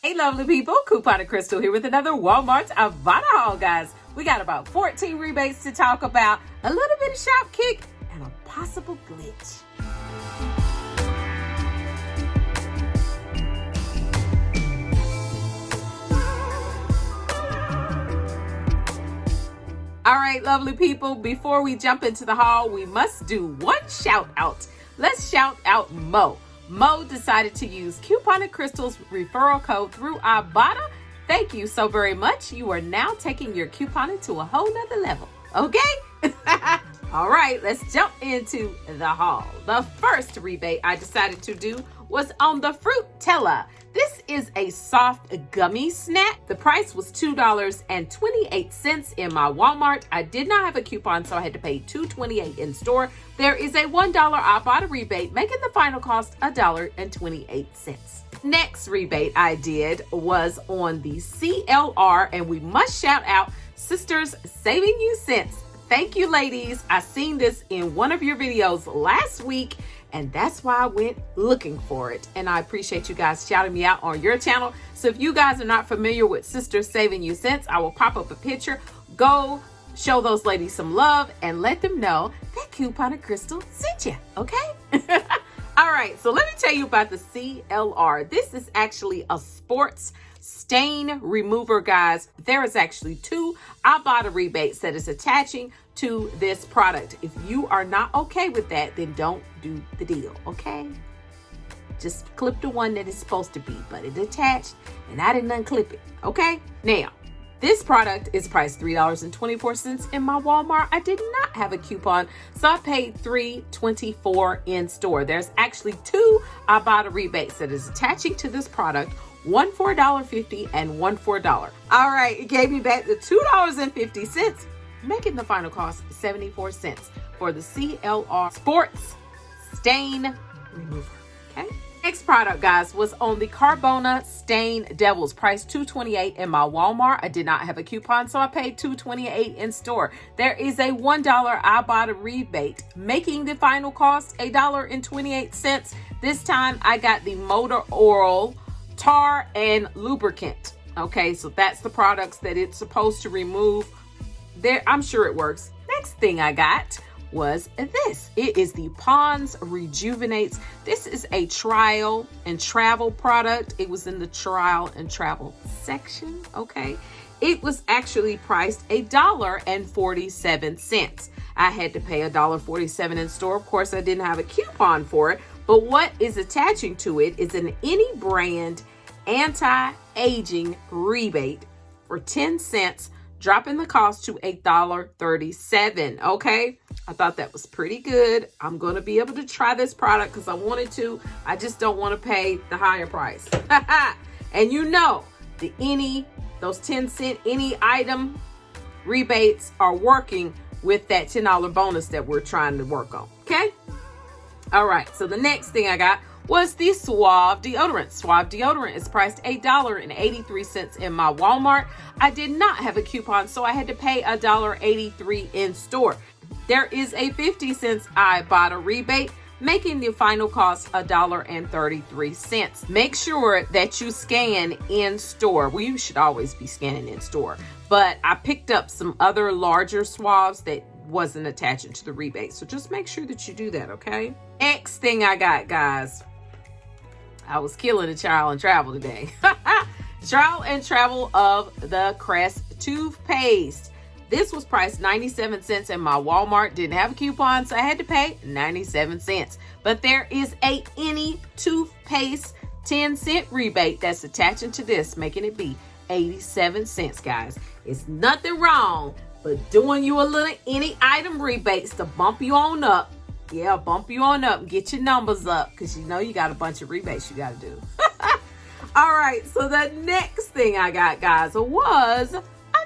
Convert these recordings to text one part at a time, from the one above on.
Hey lovely people, Coupon and Crystle here with another Walmart's Ibotta haul, guys. We got about 14 rebates to talk about, a little bit of shop kick, and a possible glitch. All right, lovely people, before we jump into the haul, we must do one shout out. Let's shout out Mo. Mo decided to use Coupon and Crystle's referral code through Ibotta. Thank you so very much. You are now taking your couponing to a whole nother level. Okay? All right, let's jump into the haul. The first rebate I decided to do was on the Fruitella. This is a soft gummy snack. The price was $2.28 in my Walmart. I did not have a coupon, so I had to pay $2.28 in store. There is a $1 Ibotta rebate, making the final cost $1.28. Next rebate I did was on the CLR, and we must shout out Sisters Saving You Cents. Thank you, ladies. I seen this in one of your videos last week, and that's why I went looking for it. And I appreciate you guys shouting me out on your channel. So if you guys are not familiar with Sisters Saving You Cents, I will pop up a picture. Go show those ladies some love and let them know that Coupon and Crystle sent you, okay? All right, so let me tell you about the CLR. This is actually a sports stain remover, guys. There is actually 2 Ibotta rebates that is attaching to this product. If you are not okay with that, then don't do the deal, okay? Just clip the one that is supposed to be, but it attached and I didn't unclip it, okay? Now, this product is priced $3.24 in my Walmart. I did not have a coupon, so I paid $3.24 in store. There's actually 2 Ibotta rebates that is attaching to this product, one for $1.50 and one for $1. All right, it gave me back the $2.50, making the final cost 74 cents for the CLR Sports Stain Remover, okay? Next product, guys, was on the Carbona Stain Devils, price $2.28 in my Walmart. I did not have a coupon, so I paid $2.28 in store. There is a $1 Ibotta rebate, making the final cost $1.28. This time I got the Motor Oil Tar and Lubricant. Okay, so that's the products that it's supposed to remove. There, I'm sure it works. Next thing I got was this. It is the Pond's Rejuvenates. This is a trial and travel product. It was in the trial and travel section, okay? It was actually priced $1.47. I had to pay $1.47 in store. Of course, I didn't have a coupon for it, but what is attaching to it is an any brand anti-aging rebate for 10 cents, dropping the cost to $1.37, okay? I thought that was pretty good. I'm going to be able to try this product because I wanted to. I just don't want to pay the higher price. And you know, those 10 cent any item rebates are working with that $10 bonus that we're trying to work on, okay? All right, so the next thing I got was the Suave deodorant. Suave deodorant is priced $8.83 in my Walmart. I did not have a coupon, so I had to pay $1.83 in store. There is a 50 cents Ibotta rebate, making the final cost $1.33. Make sure that you scan in store. Well, you should always be scanning in store, but I picked up some other larger Suaves that wasn't attaching to the rebate, so just make sure that you do that, okay? Next thing I got, guys, I was killing the trial and travel today. Trial and travel of the Crystle Toothpaste. This was priced 97 cents in my Walmart. Didn't have a coupon, so I had to pay 97 cents. But there is a any toothpaste 10 cent rebate that's attaching to this, making it be 87 cents, guys. It's nothing wrong but doing you a little any item rebates to bump you on up. Yeah, bump you on up and get your numbers up, because you know you got a bunch of rebates you got to do. All right, so the next thing I got, guys, was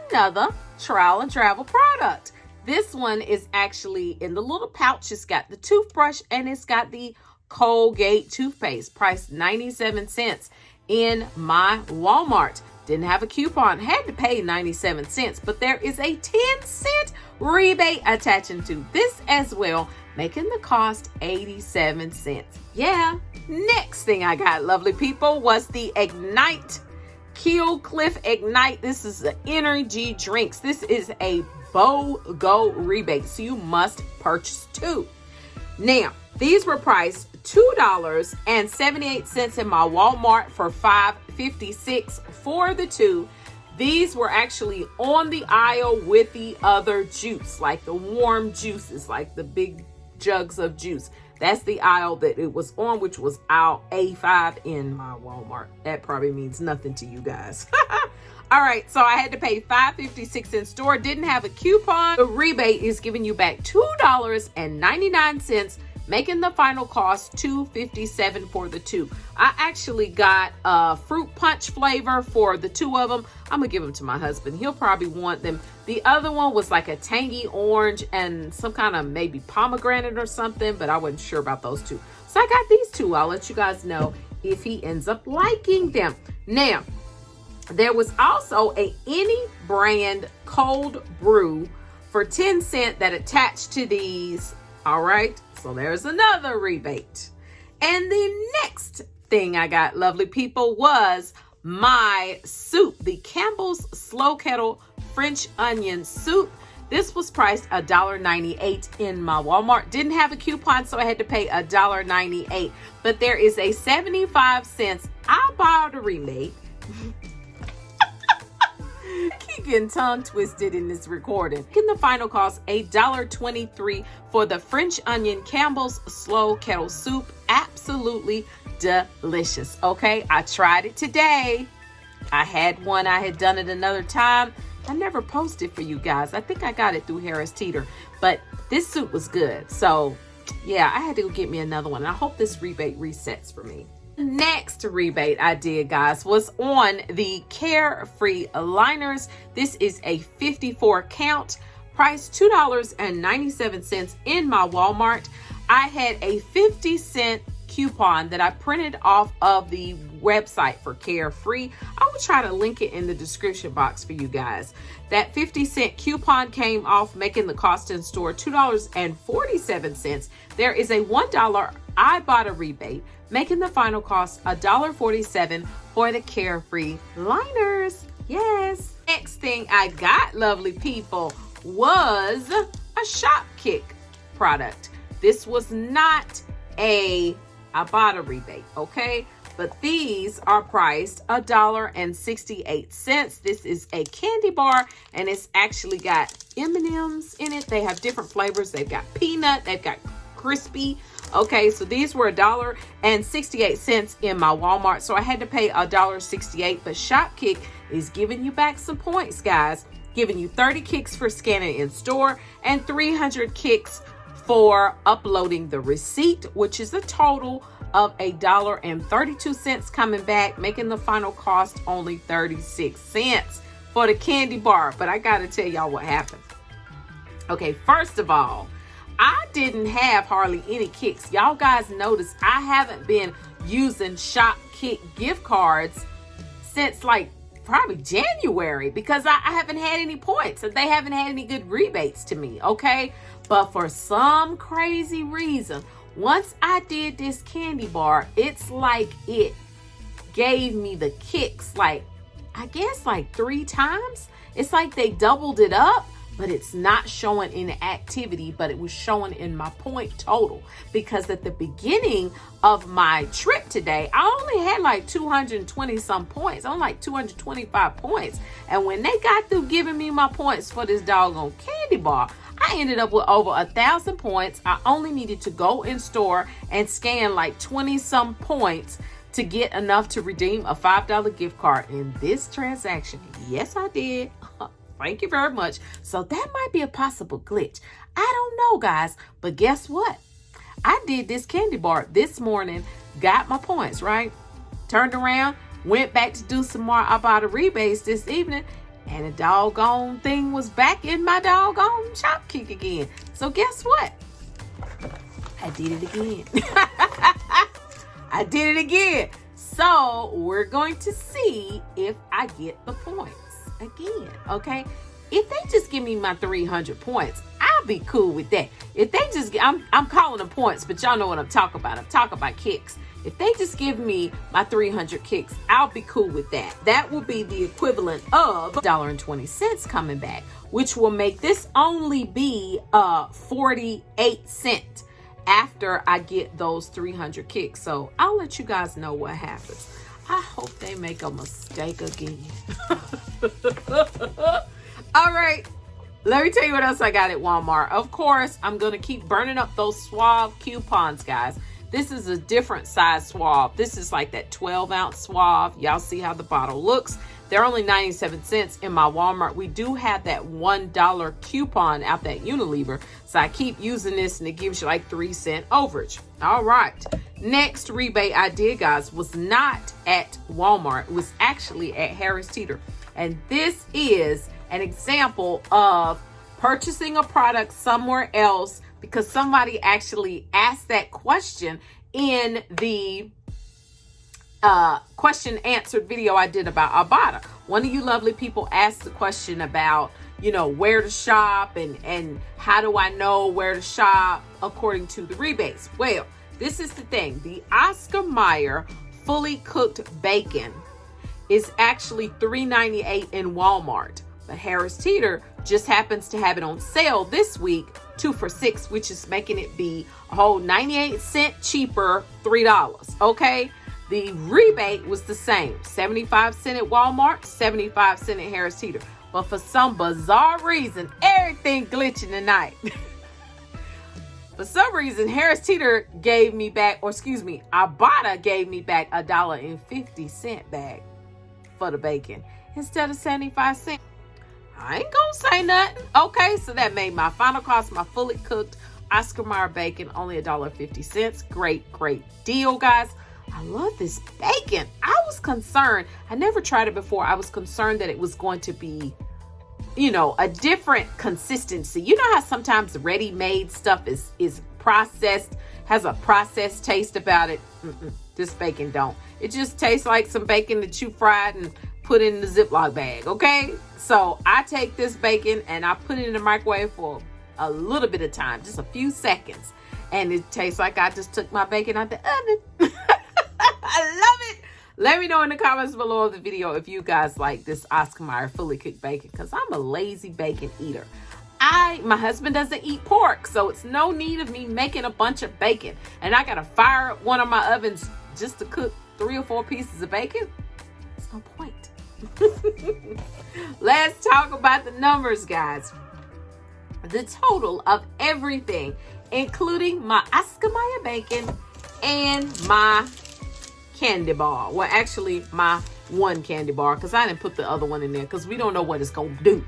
another trial and travel product. This one is actually in the little pouch. It's got the toothbrush and it's got the Colgate Toothpaste, priced 97 cents in my Walmart. Didn't have a coupon, had to pay 97 cents, but there is a 10 cent rebate attaching to this as well, making the cost 87 cents. Yeah. Next thing I got, lovely people, was the Ignite Kill Cliff Ignite. This is the energy drinks. This is a BOGO rebate, so you must purchase 2. Now, these were priced $2.78 in my Walmart for $5.56 for the 2. These were actually on the aisle with the other juice, like the warm juices, like the big jugs of juice. That's the aisle that it was on, which was aisle A5 in my Walmart. That probably means nothing to you guys. All right, so I had to pay $5.56 in store. Didn't have a coupon. The rebate is giving you back $2.99, making the final cost $2.57 for the 2. I actually got a fruit punch flavor for the 2 of them. I'm gonna give them to my husband. He'll probably want them. The other one was like a tangy orange and some kind of maybe pomegranate or something, but I wasn't sure about those 2. So I got these 2. I'll let you guys know if he ends up liking them. Now, there was also a any brand cold brew for 10 cents that attached to these. All right, so there's another rebate. And the next thing I got, lovely people, was my soup, the Campbell's Slow Kettle French Onion Soup. This was priced $1.98 in my Walmart. Didn't have a coupon, so I had to pay $1.98. But there is a 75-cent Ibotta rebate. Keep getting tongue twisted in this recording. In the final cost, $1.23 for the French Onion Campbell's Slow Kettle Soup. Absolutely delicious. Okay, I tried it today. I had one. I had done it another time. I never posted for you guys. I think I got it through Harris Teeter, but this soup was good. So yeah, I had to go get me another one. And I hope this rebate resets for me. Next rebate I did, guys, was on the Carefree liners. This is a 54 count, price $2.97 in my Walmart. I had a 50-cent coupon that I printed off of the website for Carefree. I will try to link it in the description box for you guys. That 50-cent coupon came off, making the cost in store $2.47. There is a $1 Ibotta rebate, making the final cost $1.47 for the Carefree liners. Yes. Next thing I got, lovely people, was a Shopkick product. This was not a Ibotta rebate, okay? But these are priced $1.68. This is a candy bar, and it's actually got M&Ms in it. They have different flavors. They've got peanut, they've got crispy. Okay, so these were $1.68 in my Walmart, so I had to pay $1.68. But Shopkick is giving you back some points, guys. Giving you 30 kicks for scanning in store and 300 kicks for uploading the receipt, which is a total of $1.32 coming back, making the final cost only 36 cents for the candy bar. But I gotta tell y'all what happened. Okay, first of all, I didn't have hardly any kicks. Y'all guys notice I haven't been using Shopkick gift cards since like probably January, because I haven't had any points and they haven't had any good rebates to me, okay? But for some crazy reason, once I did this candy bar, it's like it gave me the kicks, like, I guess like 3 times. It's like they doubled it up, but it's not showing in the activity, but it was showing in my point total. Because at the beginning of my trip today, I only had like 220 some points. I'm like 225 points. And when they got through giving me my points for this doggone candy bar, I ended up with over 1,000 points. I only needed to go in store and scan like 20 some points to get enough to redeem a $5 gift card in this transaction. Yes, I did. Thank you very much. So that might be a possible glitch. I don't know, guys, but guess what? I did this candy bar this morning, got my points, right? Turned around, went back to do some more Ibotta rebates this evening, and the doggone thing was back in my doggone Shopkick again. So guess what? I did it again. I did it again. So we're going to see if I get the points again, okay? If they just give me my 300 points, I'll be cool with that. If they just I'm calling them points, but y'all know what I'm talking about. I'm talking about kicks. If they just give me my 300 kicks, I'll be cool with that. That will be the equivalent of $1.20 coming back, which will make this only be 48 cents after I get those 300 kicks. So I'll let you guys know what happens. I hope they make a mistake again. All right, let me tell you what else I got at Walmart. Of course, I'm going to keep burning up those Suave coupons, guys. This is a different size Suave. This is like that 12-ounce Suave. Y'all see how the bottle looks. They're only 97 cents in my Walmart. We do have that $1 coupon out that Unilever. So I keep using this and it gives you like 3-cent overage. All right. Next rebate I did, guys, was not at Walmart. It was actually at Harris Teeter. And this is an example of purchasing a product somewhere else because somebody actually asked that question in the question answered video I did about Ibotta. One of you lovely people asked the question about, you know, where to shop and how do I know where to shop according to the rebates. Well, this is the thing. The Oscar Mayer fully cooked bacon is actually $3.98 in Walmart. But Harris Teeter just happens to have it on sale this week, 2 for $6, which is making it be a whole 98 cents cheaper, $3. Okay? The rebate was the same, 75 cents at Walmart, 75 cents at Harris Teeter. But for some bizarre reason, everything glitching tonight. For some reason, Harris Teeter gave me back, or excuse me, Ibotta gave me back $1.50 back for the bacon instead of 75 cents. I ain't gonna say nothing. Okay, so that made my final cost, my fully cooked Oscar Mayer bacon, only $1.50. Great deal, guys. I love this bacon. I was concerned. I never tried it before. I was concerned that it was going to be, you know, a different consistency. You know how sometimes ready-made stuff is processed, has a processed taste about it? This bacon don't. It just tastes like some bacon that you fried and put in the Ziploc bag, okay? So I take this bacon and I put it in the microwave for a little bit of time, just a few seconds. And it tastes like I just took my bacon out the oven. I love it. Let me know in the comments below the video if you guys like this Oscar Mayer fully cooked bacon, because I'm a lazy bacon eater. My husband doesn't eat pork, so it's no need of me making a bunch of bacon. And I gotta fire up one of my ovens just to cook 3 or 4 pieces of bacon. There's no point. Let's talk about the numbers, guys. The total of everything, including my Oscar Mayer bacon and my candy bar. Well, actually, my one candy bar, because I didn't put the other one in there because we don't know what it's going to do.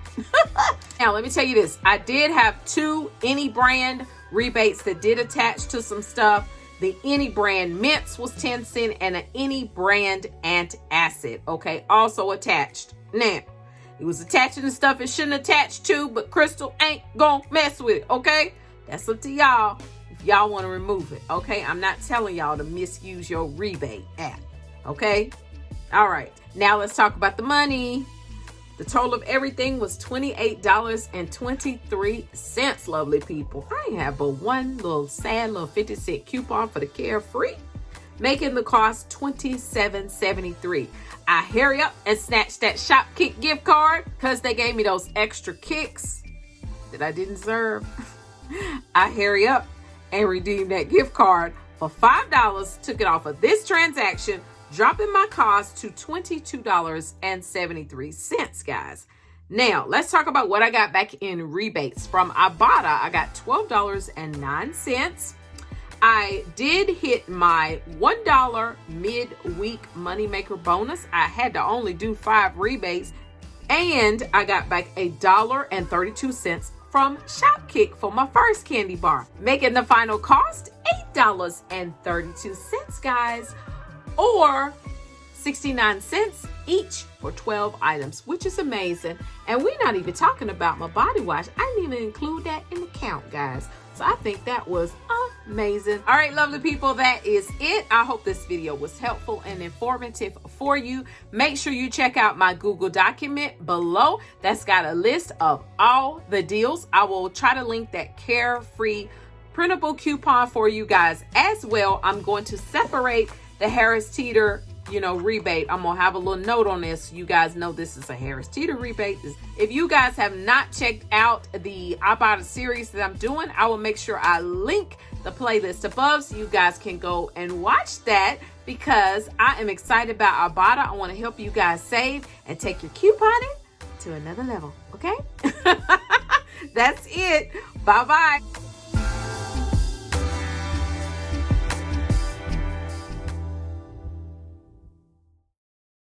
Now, let me tell you this. I did have 2 any brand rebates that did attach to some stuff. The any brand mints was 10 cents and an any brand antacid, okay, also attached. Now, it was attaching the stuff it shouldn't attach to, but Crystle ain't gonna mess with it, okay? That's up to y'all if y'all want to remove it, okay? I'm not telling y'all to misuse your rebate app, okay? All right, now let's talk about the money. The total of everything was $28.23, lovely people. I ain't have but one little sad little 50-cent coupon for the Carefree, making the cost $27.73. I hurry up and snatch that Shop Kick gift card because they gave me those extra kicks that I didn't deserve. I hurry up and redeem that gift card for $5, took it off of this transaction, dropping my cost to $22.73, guys. Now, let's talk about what I got back in rebates. From Ibotta, I got $12.09. I did hit my $1 midweek moneymaker bonus. I had to only do 5 rebates. And I got back $1.32 from Shopkick for my first candy bar, making the final cost $8.32, guys, or 69 cents each for 12 items, which is amazing. And we're not even talking about my body wash. I didn't even include that in the count, guys. So I think that was amazing. All right, lovely people, that is it. I hope this video was helpful and informative for you. Make sure you check out my Google document below. That's got a list of all the deals. I will try to link that Carefree printable coupon for you guys as well. I'm going to separate the Harris Teeter, rebate. I'm gonna have a little note on this. You guys know this is a Harris Teeter rebate. If you guys have not checked out the Ibotta series that I'm doing, I will make sure I link the playlist above so you guys can go and watch that, because I am excited about Ibotta. I want to help you guys save and take your couponing to another level. Okay? That's it. Bye-bye.